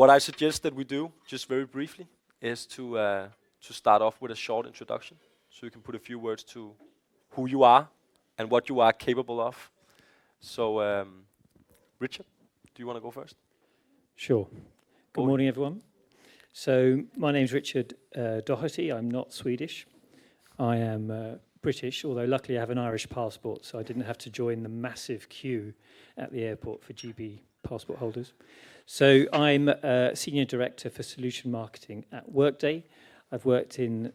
What I suggest that we do, just very briefly, is to start off with a short introduction, so you can put a few words to who you are and what you are capable of. So, Richard, do you want to go first? Sure. Good morning, everyone. So, my name's Richard Doherty. I'm not Swedish. I am British, although luckily I have an Irish passport, so I didn't have to join the massive queue at the airport for GB passport holders. So, I'm Senior Director for Solution Marketing at Workday. I've worked in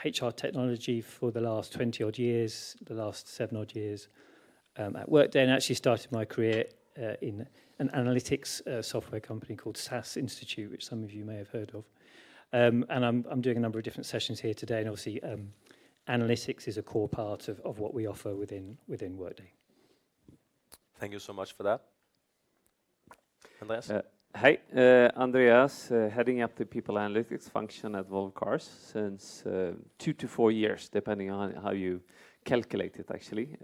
HR technology for the last 20-odd years, the last 7-odd years at Workday, and actually started my career in an analytics software company called SAS Institute, which some of you may have heard of. And I'm doing a number of different sessions here today, and obviously analytics is a core part of what we offer within Workday. Thank you so much for that. Andreas? Hi, Andreas, heading up the people analytics function at Volvo Cars since 2 to 4 years, depending on how you calculate it, actually.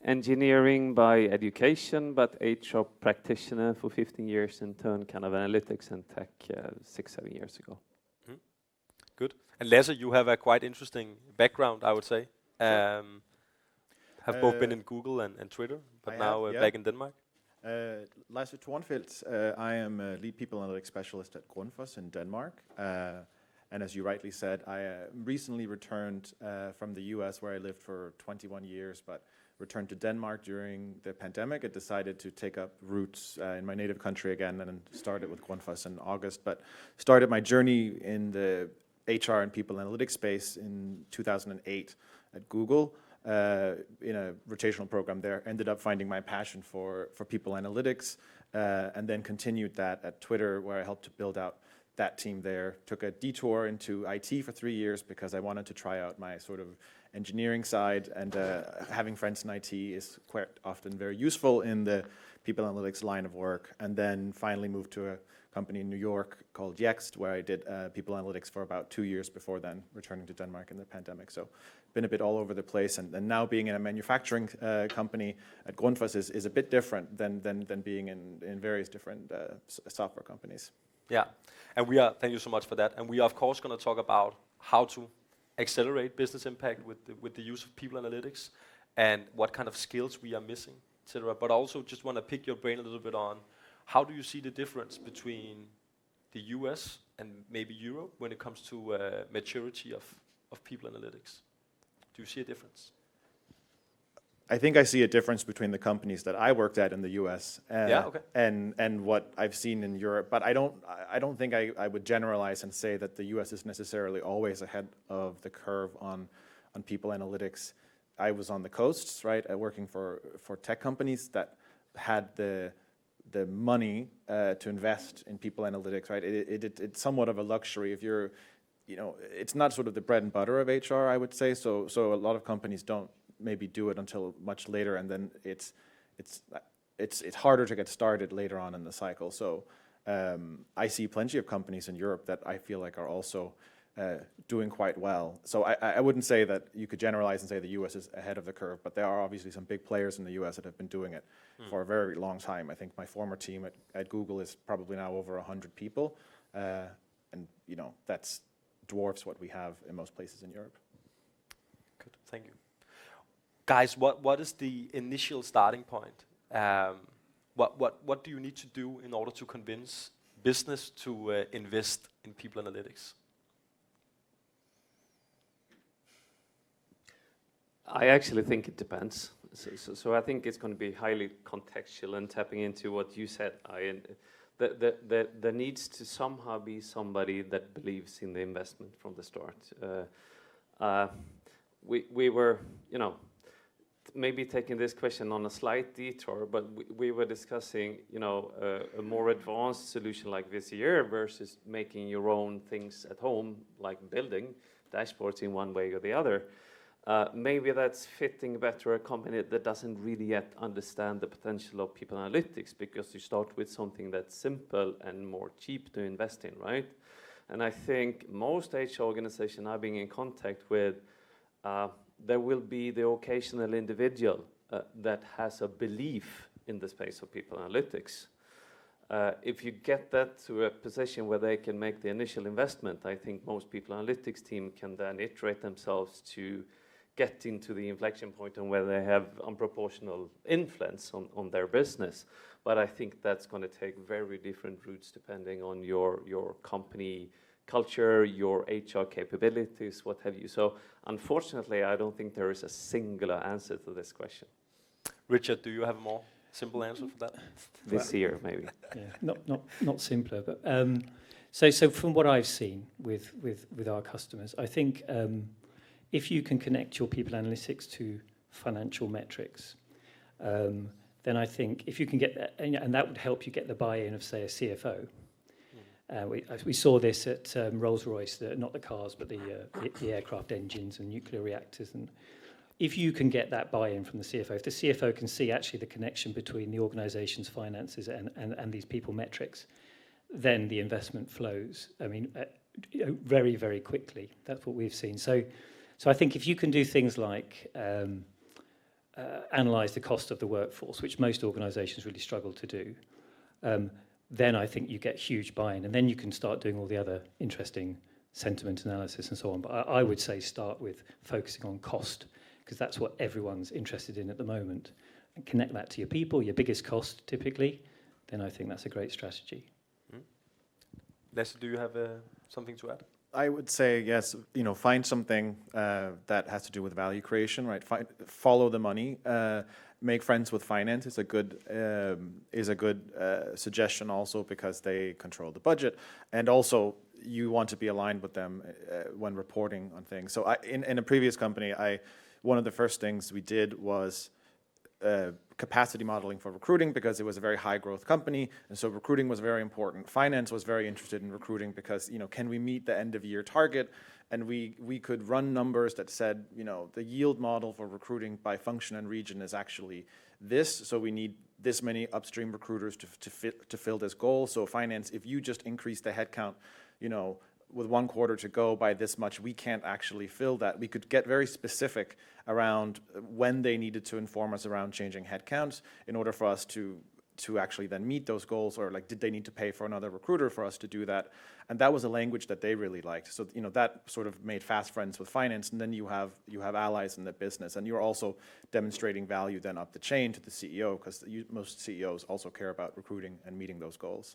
Engineering by education, but HR practitioner for 15 years, and turned kind of analytics and tech 6-7 years ago. Good. And Lasse, you have a quite interesting background, I would say. Have both been in Google and Twitter, but now back in Denmark. Lasse Tornfeldt, I am a lead people analytics specialist at Grundfos in Denmark. And as you rightly said, I recently returned from the US, where I lived for 21 years, but returned to Denmark during the pandemic. I decided to take up roots in my native country again, and started with Grundfos in August, but started my journey in the HR and people analytics space in 2008 at Google. In a rotational program there, ended up finding my passion for people analytics, and then continued that at Twitter, where I helped to build out that team there. Took a detour into IT for 3 years because I wanted to try out my sort of engineering side, and having friends in IT is quite often very useful in the people analytics line of work. And then finally moved to a company in New York called Yext, where I did people analytics for about 2 years before then, returning to Denmark in the pandemic. So been a bit all over the place, and now being in a manufacturing company at Grundfos is a bit different than being in various different software companies. Yeah, and thank you so much for that. And we are of course going to talk about how to accelerate business impact with the use of people analytics, and what kind of skills we are missing, etc. But also just want to pick your brain a little bit on how do you see the difference between the US and maybe Europe when it comes to maturity of people analytics? Do you see a difference? I think I see a difference between the companies that I worked at in the US and what I've seen in Europe. But I don't think I would generalize and say that the US is necessarily always ahead of the curve on people analytics. I was on the coasts, right, working for tech companies that had the money to invest in people analytics, right? It's somewhat of a luxury if you're, it's not sort of the bread and butter of HR, I would say. So a lot of companies don't maybe do it until much later, and then it's harder to get started later on in the cycle. So I see plenty of companies in Europe that I feel like are also doing quite well. So I wouldn't say that you could generalize and say the US is ahead of the curve, but there are obviously some big players in the US that have been doing it for a very long time. I think my former team at Google is probably now over 100 people, and that's dwarfs what we have in most places in Europe. Good, thank you. Guys, what is the initial starting point? What do you need to do in order to convince business to invest in people analytics? I actually think it depends. So I think it's going to be highly contextual, and tapping into what you said, there needs to somehow be somebody that believes in the investment from the start. We were, maybe taking this question on a slight detour, but we were discussing, a more advanced solution like this year versus making your own things at home, like building dashboards in one way or the other. Maybe that's fitting better a company that doesn't really yet understand the potential of people analytics, because you start with something that's simple and more cheap to invest in, right? And I think most HR organizations I've been in contact with, there will be the occasional individual that has a belief in the space of people analytics. If you get that to a position where they can make the initial investment, I think most people analytics team can then iterate themselves to get into the inflection point on where they have unproportional influence on their business. But I think that's going to take very different routes depending on your company culture, your HR capabilities, what have you. So unfortunately, I don't think there is a singular answer to this question. Richard, do you have a more simple answer for that? This year, maybe. Yeah, not simpler, but so from what I've seen with our customers, I think if you can connect your people analytics to financial metrics, then I think if you can get that, and that would help you get the buy-in of, say, a CFO. We saw this at Rolls-Royce, not the cars, but the aircraft engines and nuclear reactors. And if you can get that buy-in from the CFO, if the CFO can see actually the connection between the organization's finances and these people metrics, then the investment flows, I mean, very, very quickly. That's what we've seen. So I think if you can do things like analyze the cost of the workforce, which most organizations really struggle to do, then I think you get huge buy-in, and then you can start doing all the other interesting sentiment analysis and so on. But I would say start with focusing on cost, because that's what everyone's interested in at the moment. And connect that to your people, your biggest cost typically, then I think that's a great strategy. Leslie, do you have something to add? I would say yes. Find something that has to do with value creation, right? Follow the money. Make friends with finance is a good suggestion also, because they control the budget, and also you want to be aligned with them when reporting on things. So in a previous company, one of the first things we did was capacity modeling for recruiting, because it was a very high growth company, and so recruiting was very important. Finance was very interested in recruiting because can we meet the end of year target? And we could run numbers that said the yield model for recruiting by function and region is actually this, so we need this many upstream recruiters to fill this goal. So finance, if you just increase the headcount, with 1 quarter to go by this much, we can't actually fill that. We could get very specific around when they needed to inform us around changing headcounts in order for us to actually then meet those goals, or like, did they need to pay for another recruiter for us to do that? And that was a language that they really liked. So that sort of made fast friends with finance, and then you have allies in the business, and you're also demonstrating value then up the chain to the CEO, because most CEOs also care about recruiting and meeting those goals.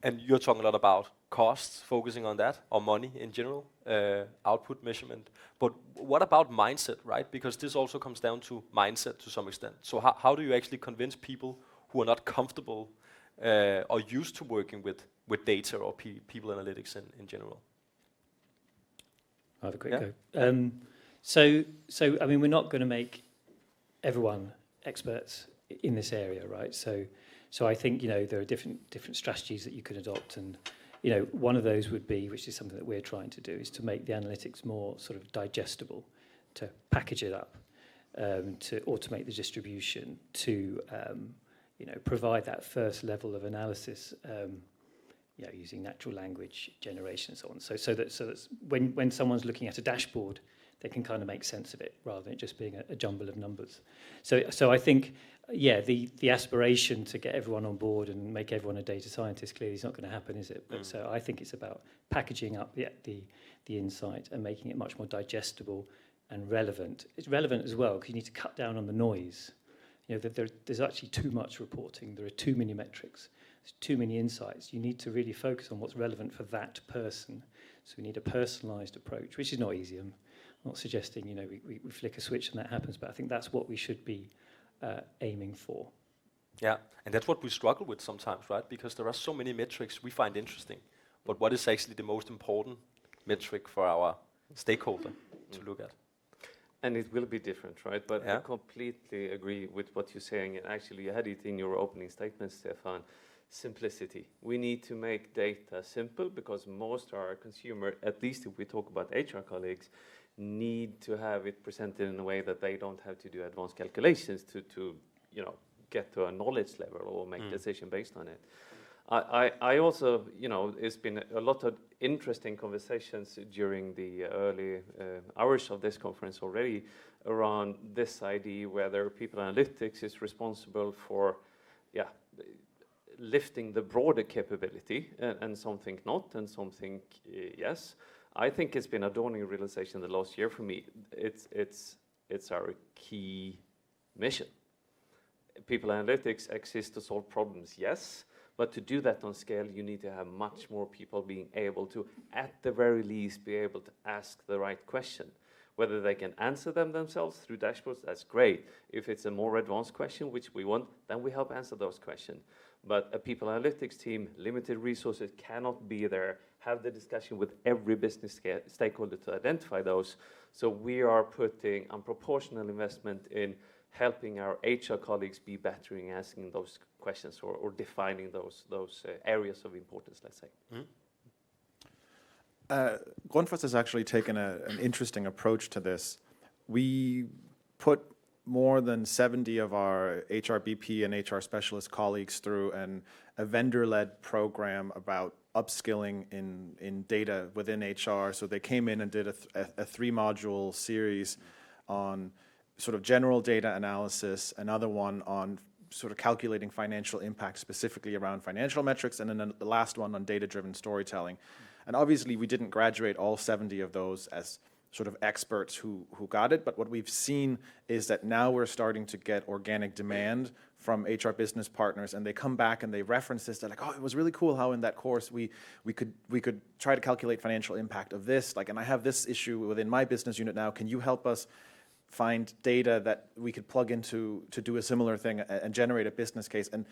And you're talking a lot about costs, focusing on that, or money in general, output measurement. But what about mindset, right? Because this also comes down to mindset to some extent. So how do you actually convince people who are not comfortable or used to working with data or people analytics in general? I'll have a quick go. So I mean, we're not going to make everyone experts in this area, right? So I think there are different strategies that you can adopt, and one of those would be, which is something that we're trying to do, is to make the analytics more sort of digestible, to package it up, to automate the distribution, to provide that first level of analysis, using natural language generation and so on. So that when someone's looking at a dashboard, they can kind of make sense of it rather than it just being a jumble of numbers. So I think, the aspiration to get everyone on board and make everyone a data scientist clearly is not going to happen, is it? But so I think it's about packaging up the insight and making it much more digestible and relevant. It's relevant as well because you need to cut down on the noise. There's actually too much reporting. There are too many metrics. There's too many insights. You need to really focus on what's relevant for that person. So we need a personalised approach, which is not easy. I'm not suggesting we flick a switch and that happens, but I think that's what we should be aiming for. Yeah, and that's what we struggle with sometimes, right? Because there are so many metrics we find interesting, but what is actually the most important metric for our stakeholder to look at? And it will be different, right? But Yeah. I completely agree with what you're saying. And actually, you had it in your opening statement, Stefan. Simplicity. We need to make data simple because most of our consumer, at least if we talk about HR colleagues, need to have it presented in a way that they don't have to do advanced calculations to get to a knowledge level or make decision based on it. I also, it's been a lot of interesting conversations during the early hours of this conference already around this idea whether people analytics is responsible for, lifting the broader capability, and some think not, and some think yes. I think it's been a dawning realization the last year for me. It's our key mission. People analytics exists to solve problems, yes, but to do that on scale, you need to have much more people being able to, at the very least, be able to ask the right question. Whether they can answer them themselves through dashboards, that's great. If it's a more advanced question, which we want, then we help answer those questions. But a people analytics team, limited resources, cannot be there, have the discussion with every business stakeholder to identify those. So we are putting unproportional investment in helping our HR colleagues be better in asking those questions or defining those areas of importance, let's say. Grundfos has actually taken an interesting approach to this. We put more than 70 of our HRBP and HR specialist colleagues through a vendor-led program about upskilling in data within HR. So they came in and did a 3-module series on sort of general data analysis, another one on sort of calculating financial impact specifically around financial metrics, and then the last one on data-driven storytelling. And obviously we didn't graduate all 70 of those as sort of experts who got it, but what we've seen is that now we're starting to get organic demand from HR business partners, and they come back and they reference this. They're like, oh, it was really cool how in that course we could try to calculate financial impact of this, like, and I have this issue within my business unit now, can you help us find data that we could plug into to do a similar thing and generate a business case? And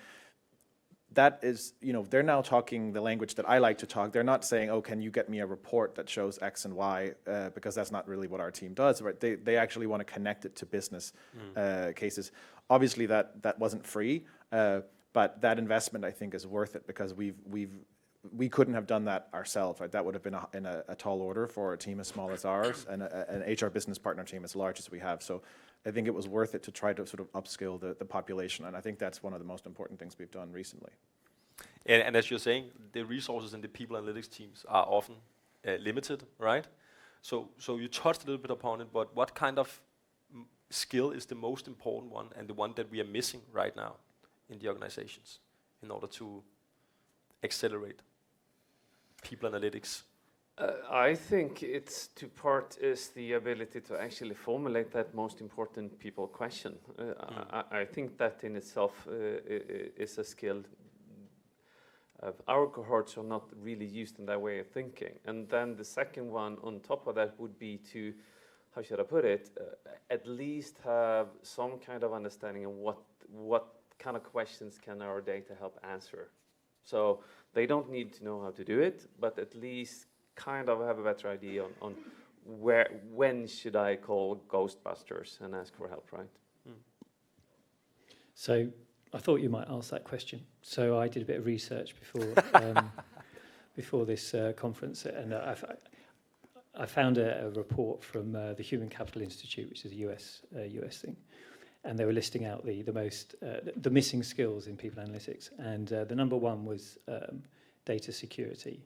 that is, you know, they're now talking the language that I like to talk. They're not saying, oh, can you get me a report that shows X and Y, because that's not really what our team does, right? They actually want to connect it to business cases. Obviously that wasn't free, but that investment I think is worth it, because we couldn't have done that ourselves, right? That would have been a tall order for a team as small as ours and an HR business partner team as large as we have. So I think it was worth it to try to sort of upskill the population, and I think that's one of the most important things we've done recently. And as you're saying, the resources in the people analytics teams are often limited, right? So you touched a little bit upon it, but what kind of skill is the most important one and the one that we are missing right now in the organizations in order to accelerate people analytics? I think it's two part is the ability to actually formulate that most important people question. I think that in itself is a skill. Our cohorts are not really used in that way of thinking. And then the second one on top of that would be to, how should I put it, at least have some kind of understanding of what kind of questions can our data help answer. So they don't need to know how to do it, but at least kind of have a better idea on when should I call Ghostbusters and ask for help, right? So I thought you might ask that question. So I did a bit of research before this conference, and I found a report from the Human Capital Institute, which is a US thing, and they were listing out the missing skills in people analytics, and the number one was data security.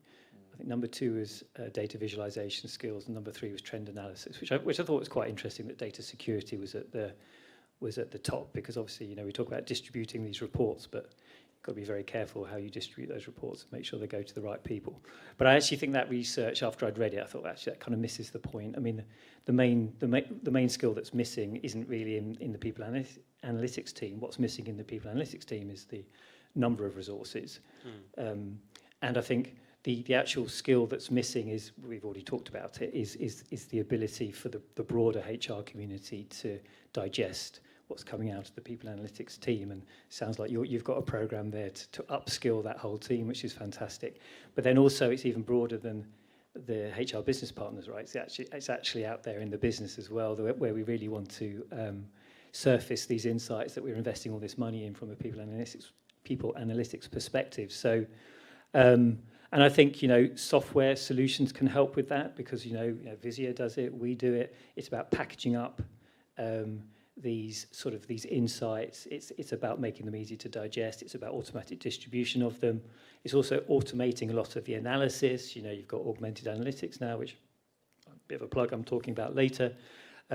I think number 2 is data visualization skills, and number 3 was trend analysis, which I thought was quite interesting that data security was at the top, because obviously, you know, we talk about distributing these reports, but you've got to be very careful how you distribute those reports and make sure they go to the right people. But I actually think that research, after I'd read it, I thought actually that kind of misses the point. I mean, the main skill that's missing isn't really in the people analytics team. What's missing in the people analytics team is the number of resources. And I think the actual skill that's missing is, we've already talked about it, is the ability for the broader HR community to digest what's coming out of the people analytics team. And it sounds like you've got a program there to upskill that whole team, which is fantastic. But then also it's even broader than the HR business partners, right? It's actually out there in the business as well, where we really want to surface these insights that we're investing all this money in from a people analytics perspective. So, and I think, you know, software solutions can help with that, because, you know, Visio does it, we do it. It's about packaging up these insights. It's about making them easy to digest. It's about automatic distribution of them. It's also automating a lot of the analysis. You know, you've got augmented analytics now, which a bit of a plug I'm talking about later,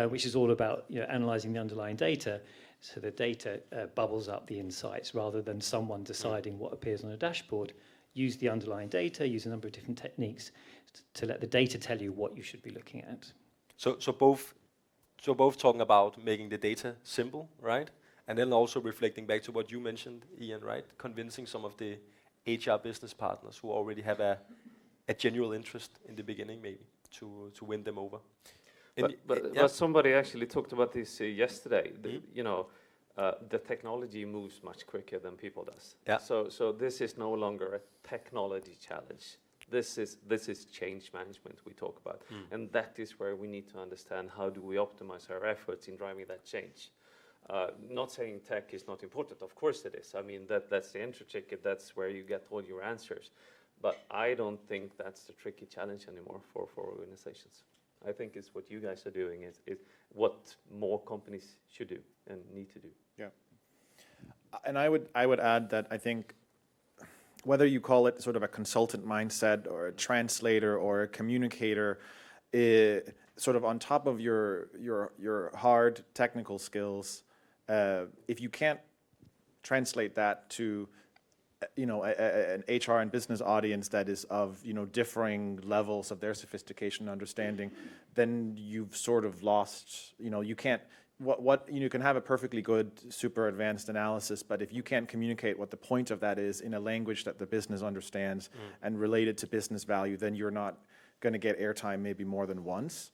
which is all about, you know, analysing the underlying data. So the data bubbles up the insights rather than someone deciding what appears on a dashboard. Use the underlying data, use a number of different techniques to let the data tell you what you should be looking at. So both talking about making the data simple, right? And then also reflecting back to what you mentioned, Ian, right? Convincing some of the HR business partners who already have a genuine interest in the beginning, maybe, to win them over. But somebody actually talked about this yesterday. The technology moves much quicker than people does. Yeah. So this is no longer a technology challenge. This is change management we talk about, and that is where we need to understand how do we optimize our efforts in driving that change. Not saying tech is not important. Of course it is. I mean that's the entry ticket. That's where you get all your answers. But I don't think that's the tricky challenge anymore for organizations. I think it's what you guys are doing is what more companies should do and need to do. Yeah. And I would add that I think whether you call it sort of a consultant mindset or a translator or a communicator, sort of on top of your hard technical skills, if you can't translate that to an HR and business audience that is of differing levels of their sophistication and understanding, then you've sort of lost. You can't. You can have a perfectly good, super advanced analysis, but if you can't communicate what the point of that is in a language that the business understands and relate it to business value, then you're not going to get airtime maybe more than once.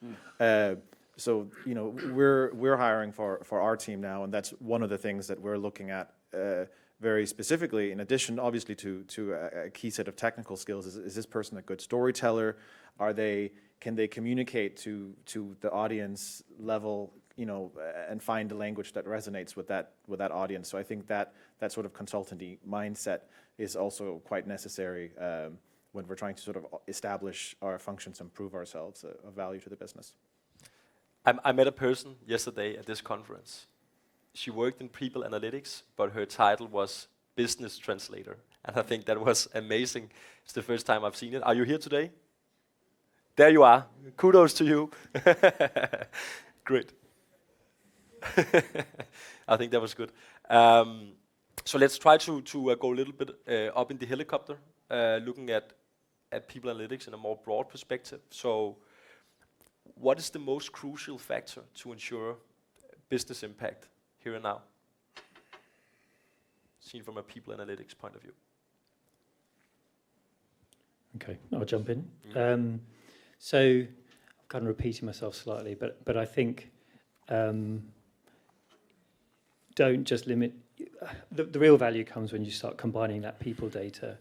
So we're hiring for our team now, and that's one of the things that we're looking at very specifically. In addition, obviously, to a key set of technical skills, is this person a good storyteller? Can they communicate to the audience level? And find a language that resonates with that audience. So I think that sort of consultancy mindset is also quite necessary when we're trying to sort of establish our functions and prove ourselves of value to the business. I met a person yesterday at this conference. She worked in people analytics, but her title was business translator. And I think that was amazing. It's the first time I've seen it. Are you here today? There you are. Kudos to you. Great. I think that was good. So let's try to go a little bit up in the helicopter, looking at people analytics in a more broad perspective. So what is the most crucial factor to ensure business impact here and now, seen from a people analytics point of view? Okay, I'll jump in. So I'm kind of repeating myself slightly, but I think don't just limit. The real value comes when you start combining that people data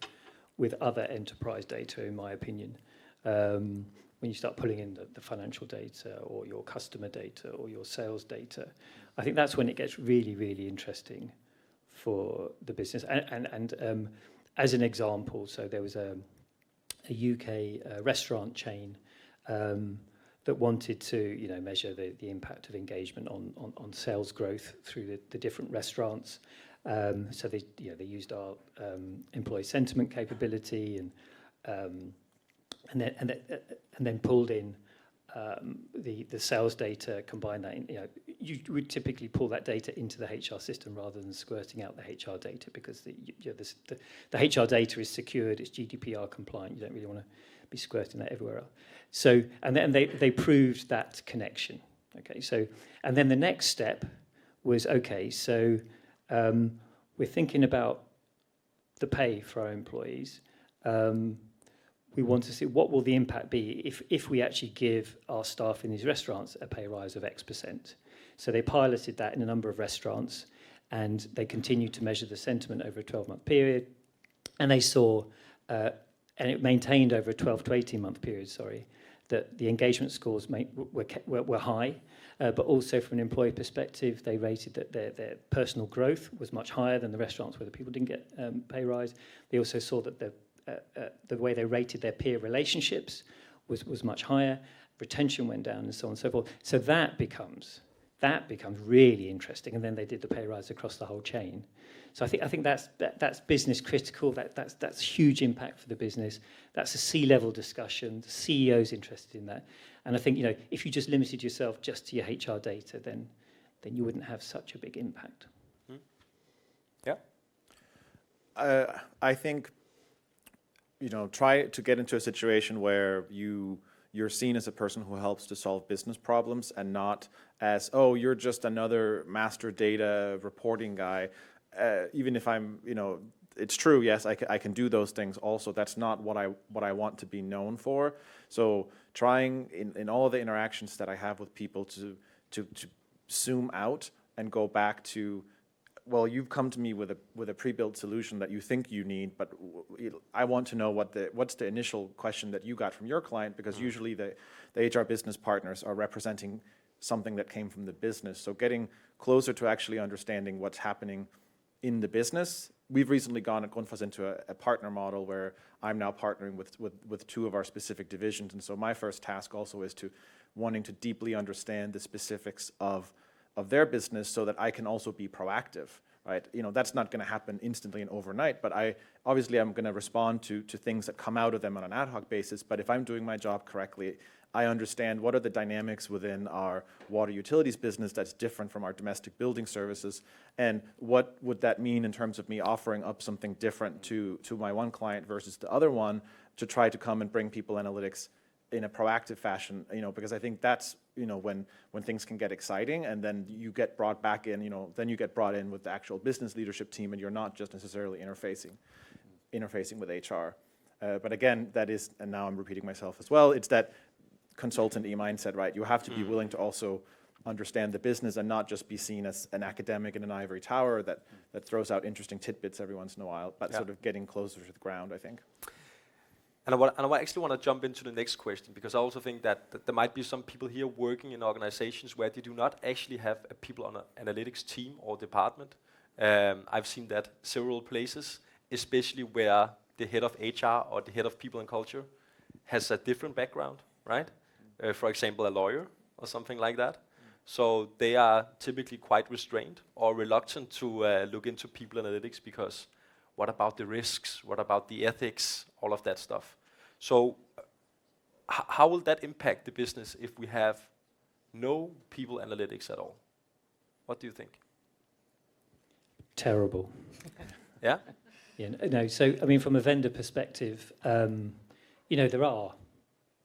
with other enterprise data, in my opinion. When you start pulling in the financial data or your customer data or your sales data, I think that's when it gets really, really interesting for the business. And as an example, so there was a UK restaurant chain that wanted to measure the impact of engagement on sales growth through the different restaurants. So they used our employee sentiment capability and then pulled in the sales data, combined that in, you would typically pull that data into the HR system rather than squirting out the HR data, because the HR data is secured, it's GDPR compliant. You don't really want to be squirting that everywhere else. So, and then they proved that connection. Okay, so, and then the next step was, okay, so we're thinking about the pay for our employees. We want to see what will the impact be if we actually give our staff in these restaurants a pay rise of X%. So they piloted that in a number of restaurants, and they continued to measure the sentiment over a 12-month period, and they saw, and it maintained over a 12 to 18-month period, that the engagement scores were high, but also from an employee perspective, they rated that their personal growth was much higher than the restaurants where the people didn't get pay rise. They also saw that the way they rated their peer relationships was much higher. Retention went down, and so on and so forth. So that becomes really interesting. And then they did the pay rise across the whole chain. So I think that's business critical. That's huge impact for the business. That's a C-level discussion. The CEO's interested in that. And I think if you just limited yourself just to your HR data, then then you wouldn't have such a big impact. Yeah. I think, try to get into a situation where you're seen as a person who helps to solve business problems and not as, oh, you're just another master data reporting guy. Even if I'm, it's true, yes, I can do those things also. That's not what I want to be known for. So trying in all of the interactions that I have with people to zoom out and go back to, well, you've come to me with a pre-built solution that you think you need, but I want to know what's the initial question that you got from your client, because usually the HR business partners are representing something that came from the business. So getting closer to actually understanding what's happening in the business. We've recently gone at Grundfos into a partner model where I'm now partnering with two of our specific divisions. And so my first task also is wanting to deeply understand the specifics of their business so that I can also be proactive, right? That's not going to happen instantly and overnight, but I'm going to respond to things that come out of them on an ad hoc basis. But if I'm doing my job correctly, I understand what are the dynamics within our water utilities business that's different from our domestic building services, and what would that mean in terms of me offering up something different to my one client versus the other one, to try to come and bring people analytics in a proactive fashion, because I think that's, when things can get exciting, and then you get brought back in, then you get brought in with the actual business leadership team, and you're not just necessarily interfacing with HR. But again, that is, and now I'm repeating myself as well, it's that consultant-y mindset, right? You have to be willing to also understand the business and not just be seen as an academic in an ivory tower that throws out interesting tidbits every once in a while, but sort of getting closer to the ground, I think. And I actually want to jump into the next question, because I also think that there might be some people here working in organizations where they do not actually have a people on an analytics team or department. I've seen that several places, especially where the head of HR or the head of people and culture has a different background, right? For example, a lawyer or something like that. So they are typically quite restrained or reluctant to look into people analytics, because what about the risks? What about the ethics? All of that stuff. So how will that impact the business if we have no people analytics at all? What do you think? Terrible. Yeah? Yeah, no, so, I mean, from a vendor perspective, there are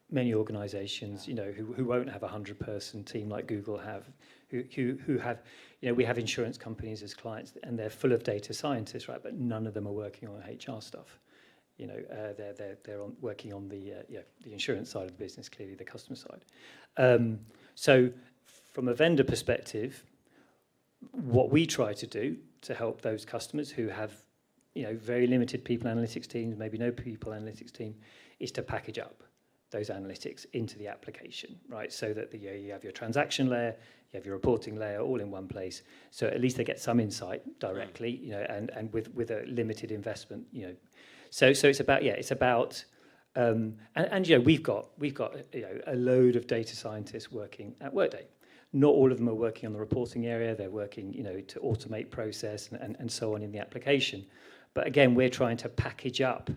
many organizations, who won't have a 100-person team like Google have, who have, we have insurance companies as clients, and they're full of data scientists, right? But none of them are working on HR stuff. They're working on the insurance side of the business, clearly the customer side. So from a vendor perspective, what we try to do to help those customers who have, very limited people analytics teams, maybe no people analytics team, is to package up those analytics into the application, right? So that you have your transaction layer, you have your reporting layer all in one place. So at least they get some insight directly, and with a limited investment, So it's about we've got a load of data scientists working at Workday. Not all of them are working on the reporting area. They're working, to automate process and so on in the application. But again, we're trying to package up,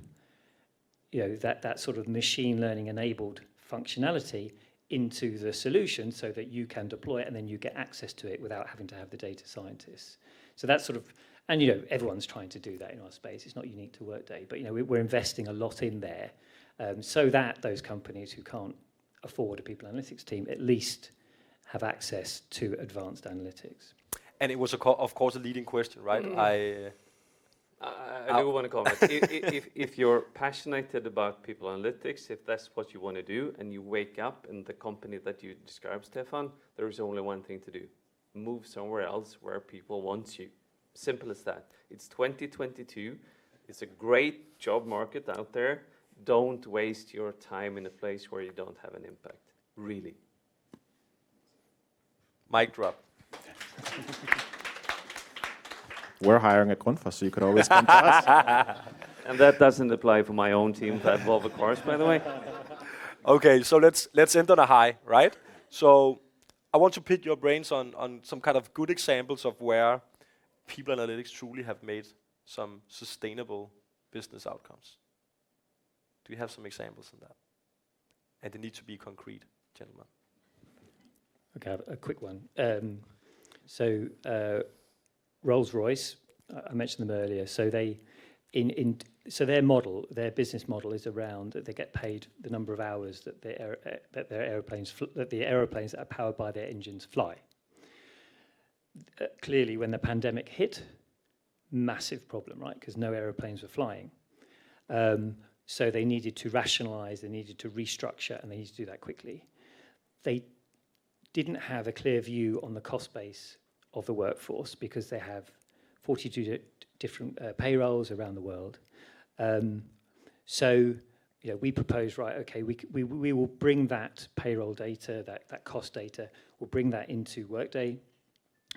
that sort of machine learning enabled functionality into the solution so that you can deploy it and then you get access to it without having to have the data scientists. So that's sort of, and everyone's trying to do that in our space. It's not unique to Workday, but we're investing a lot in there, so that those companies who can't afford a people analytics team at least have access to advanced analytics. And it was, of course, a leading question, right? I do want to comment. If you're passionate about people analytics, if that's what you want to do, and you wake up in the company that you described, Stefan, there is only one thing to do. Move somewhere else where people want you. Simple as that. It's 2022. It's a great job market out there. Don't waste your time in a place where you don't have an impact. Really. Mic drop. We're hiring at Grundfos, so you could always come to us. And that doesn't apply for my own team at Volvo Cars, by the way. Okay, so let's end on a high, right? So I want to pick your brains on some kind of good examples of where people analytics truly have made some sustainable business outcomes. Do you have some examples on that? And they need to be concrete, gentlemen. Okay, a quick one. So Rolls-Royce, I mentioned them earlier. So they, so their business model is around that they get paid the number of hours that the aeroplanes that are powered by their engines fly. Clearly, when the pandemic hit, massive problem, right? Because no aeroplanes were flying. So they needed to rationalize, they needed to restructure, and they needed to do that quickly. They didn't have a clear view on the cost base of the workforce because they have 42 different payrolls around the world. So we proposed, right, okay, we will bring that payroll data, that cost data, we'll bring that into Workday.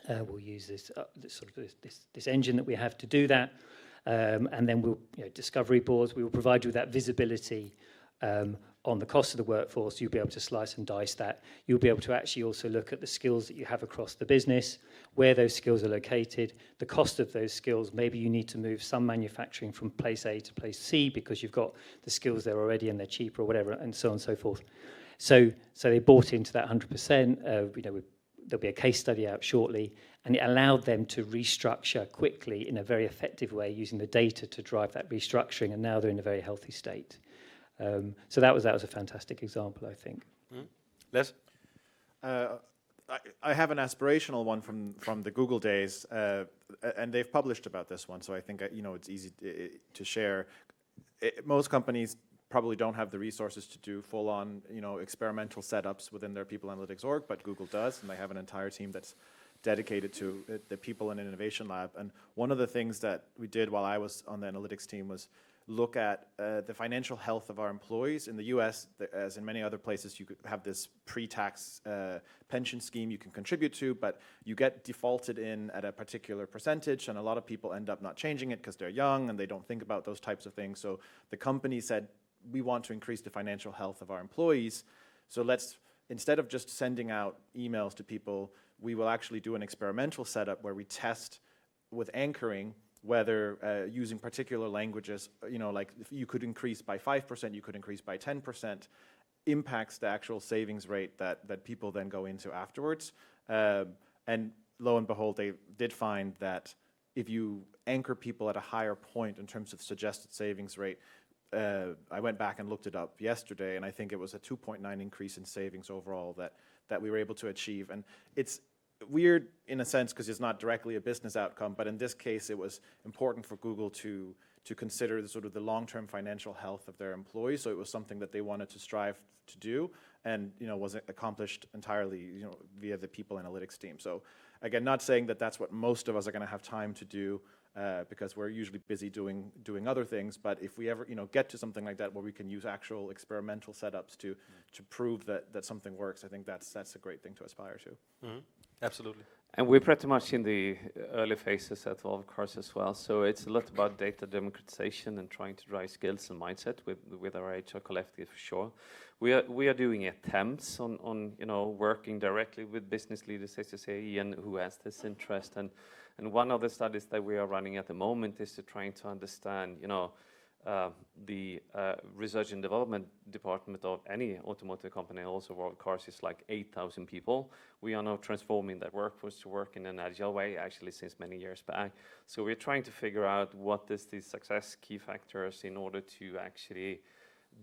We'll use this engine that we have to do that. And then we'll, discovery boards, we will provide you with that visibility on the cost of the workforce. You'll be able to slice and dice that. You'll be able to actually also look at the skills that you have across the business, where those skills are located, the cost of those skills. Maybe you need to move some manufacturing from place A to place C because you've got the skills there already and they're cheaper or whatever, and so on and so forth. So they bought into that 100%. There'll be a case study out shortly, and it allowed them to restructure quickly in a very effective way using the data to drive that restructuring, and now they're in a very healthy state. So that was a fantastic example, I think. Les? I have an aspirational one from the Google days, and they've published about this one, so I think it's easy to share. Most companies probably don't have the resources to do full-on, experimental setups within their people analytics org, but Google does, and they have an entire team that's dedicated to the people and innovation lab. And one of the things that we did while I was on the analytics team was look at the financial health of our employees. In the US, as in many other places, you could have this pre-tax pension scheme you can contribute to, but you get defaulted in at a particular percentage, and a lot of people end up not changing it because they're young and they don't think about those types of things. So the company said, we want to increase the financial health of our employees, so let's, instead of just sending out emails to people, we will actually do an experimental setup where we test with anchoring whether using particular languages, like if you could increase by 5%, you could increase by 10%, impacts the actual savings rate that people then go into afterwards. And lo and behold, they did find that if you anchor people at a higher point in terms of suggested savings rate, I went back and looked it up yesterday, and I think it was a 2.9 increase in savings overall that we were able to achieve. And it's weird in a sense because it's not directly a business outcome, but in this case it was important for Google to consider the long-term financial health of their employees. So it was something that they wanted to strive to do, and was accomplished entirely via the people analytics team. So again, not saying that that's what most of us are going to have time to do, because we're usually busy doing other things. But if we ever get to something like that where we can use actual experimental setups to prove that something works, I think that's a great thing to aspire to. Mm-hmm. Absolutely. And we're pretty much in the early phases at Volvo Cars as well. So it's a lot about data democratization and trying to drive skills and mindset with our HR collective for sure. We are doing attempts on working directly with business leaders, as you say, and who has this interest. And one of the studies that we are running at the moment is to trying to understand, the research and development department of any automotive company, also Volvo Cars, is like 8,000 people. We are now transforming that workforce to work in an agile way, actually since many years back. So we're trying to figure out what is the success key factors in order to actually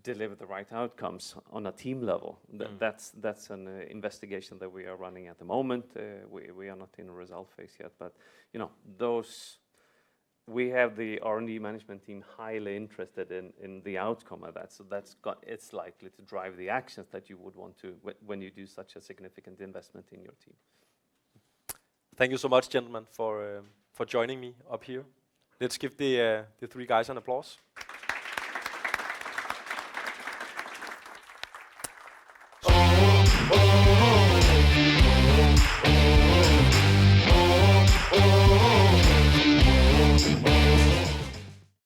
deliver the right outcomes on a team level. That's an investigation that we are running at the moment. We are not in a result phase yet, but those. We have the R&D management team highly interested in the outcome of that. So it's likely to drive the actions that you would want to when you do such a significant investment in your team. Thank you so much, gentlemen, for joining me up here. Let's give the three guys an applause.